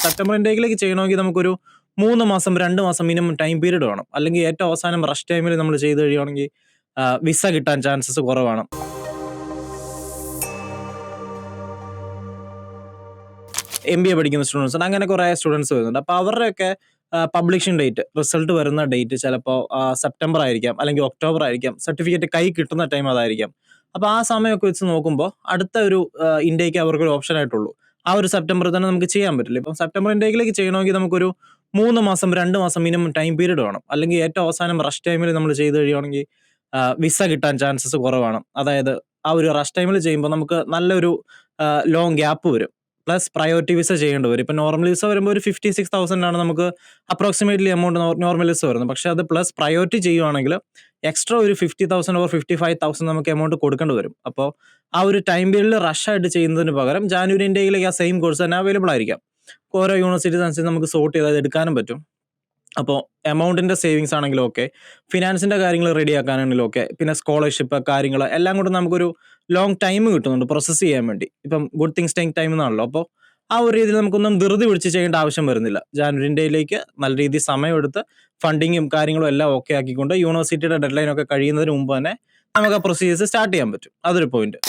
September ഇൻടേക്കിലേക്ക് ചെയ്യണമെങ്കിൽ നമുക്കൊരു 3 മാസം 2 മാസം മിനിമം ടൈം പീരീഡ് വേണം. അല്ലെങ്കിൽ ഏറ്റവും അവസാനം റഷ് ടൈമിൽ നമ്മൾ ചെയ്ത് കഴിയുവാണെങ്കിൽ വിസ കിട്ടാൻ ചാൻസസ് കുറവാണ്. MBA പഠിക്കുന്ന സ്റ്റുഡൻസ് ഉണ്ട്, അങ്ങനെ കുറേ സ്റ്റുഡൻസ് വരുന്നുണ്ട്. അപ്പോൾ അവരുടെയൊക്കെ പബ്ലിഷിംഗ് ഡേറ്റ്, റിസൾട്ട് വരുന്ന ഡേറ്റ് ചിലപ്പോൾ സെപ്റ്റംബർ ആയിരിക്കാം, അല്ലെങ്കിൽ ഒക്ടോബർ ആയിരിക്കാം. സർട്ടിഫിക്കറ്റ് കൈ കിട്ടുന്ന ടൈം അതായിരിക്കാം. അപ്പോൾ ആ സമയമൊക്കെ വെച്ച് നോക്കുമ്പോൾ അടുത്ത ഒരു ഇൻടേക്ക് അവർക്കൊരു ഓപ്ഷൻ ആയിട്ടുള്ളൂ. ആ ഒരു സെപ്റ്റംബറിൽ തന്നെ നമുക്ക് ചെയ്യാൻ പറ്റില്ല. ഇപ്പം സെപ്റ്റംബർ ഇൻടേക്കിലേക്ക് ചെയ്യണമെങ്കിൽ നമുക്കൊരു 3 മാസം 2 മാസം മിനിമം ടൈം പീരീഡ് വേണം. അല്ലെങ്കിൽ ഏറ്റവും അവസാനം റഷ് ടൈമിൽ നമ്മൾ ചെയ്ത് കഴിയുവാണെങ്കിൽ വിസ കിട്ടാൻ ചാൻസസ് കുറവാണ്. അതായത് ആ ഒരു റഷ് ടൈമിൽ ചെയ്യുമ്പോൾ നമുക്ക് നല്ലൊരു ലോങ് ഗ്യാപ്പ് വരും. പ്ലസ് പ്രയോറിറ്റി വിസ ചെയ്യേണ്ടി വരും. ഇപ്പം നോർമൽ വിസ വരുമ്പോൾ ഒരു 56,000 ആണ് നമുക്ക് അപ്രോക്സിമേറ്റ്ലി എമൗണ്ട് നോർമൽ വിസ വരുന്നത്. പക്ഷേ അത് പ്ലസ് പ്രയോറിറ്റി ചെയ്യുവാണെങ്കിൽ എക്സ്ട്രാ ഒരു 50,000 ഓർ 55,000 നമുക്ക് എമൗണ്ട് കൊടുക്കേണ്ടി വരും. അപ്പോൾ ആ ഒരു ടൈം പീരീഡിൽ റഷായിട്ട് ചെയ്യുന്നതിന് പകരം ജാനുവരി ഇൻടേക്കിലേക്ക് ആ സെയിം കോഴ്സ് തന്നെ അവൈലബിൾ ആയിരിക്കാം. ഓരോ യൂണിവേഴ്സിറ്റീസ് അനുസരിച്ച് നമുക്ക് സോർട്ട് ചെയ്ത് അത് എടുക്കാനും പറ്റും. അപ്പോൾ എമൗണ്ടിൻ്റെ സേവിങ്സ് ആണെങ്കിലും ഓക്കെ, ഫിനാൻസിൻ്റെ കാര്യങ്ങൾ റെഡി ആക്കാനാണെങ്കിലും ഓക്കെ, പിന്നെ സ്കോളർഷിപ്പ് കാര്യങ്ങൾ എല്ലാം കൊണ്ട് നമുക്കൊരു ലോങ് ടൈം കിട്ടുന്നുണ്ട് പ്രോസസ്സ് ചെയ്യാൻ വേണ്ടി. ഇപ്പം ഗുഡ് തിങ്സ് ടേക്ക് ടൈം എന്നാണല്ലോ. അപ്പോൾ ആ ഒരു രീതിയിൽ നമുക്കൊന്നും ധൃതി പിടിച്ച് ചെയ്യേണ്ട ആവശ്യം വരുന്നില്ല. ജാനുവരി ഇൻടേക്കിലേക്ക് നല്ല രീതിയിൽ സമയമെടുത്ത് ഫണ്ടിങ്ങും കാര്യങ്ങളും എല്ലാം ഓക്കെ ആക്കിക്കൊണ്ട് യൂണിവേഴ്സിറ്റിയുടെ ഡെഡ്ലൈൻ ഒക്കെ കഴിയുന്നതിന് മുമ്പ് തന്നെ നമുക്ക് ആ പ്രൊസീജിയേഴ്സ് സ്റ്റാർട്ട് ചെയ്യാൻ പറ്റും. അതൊരു പോയിന്റ്.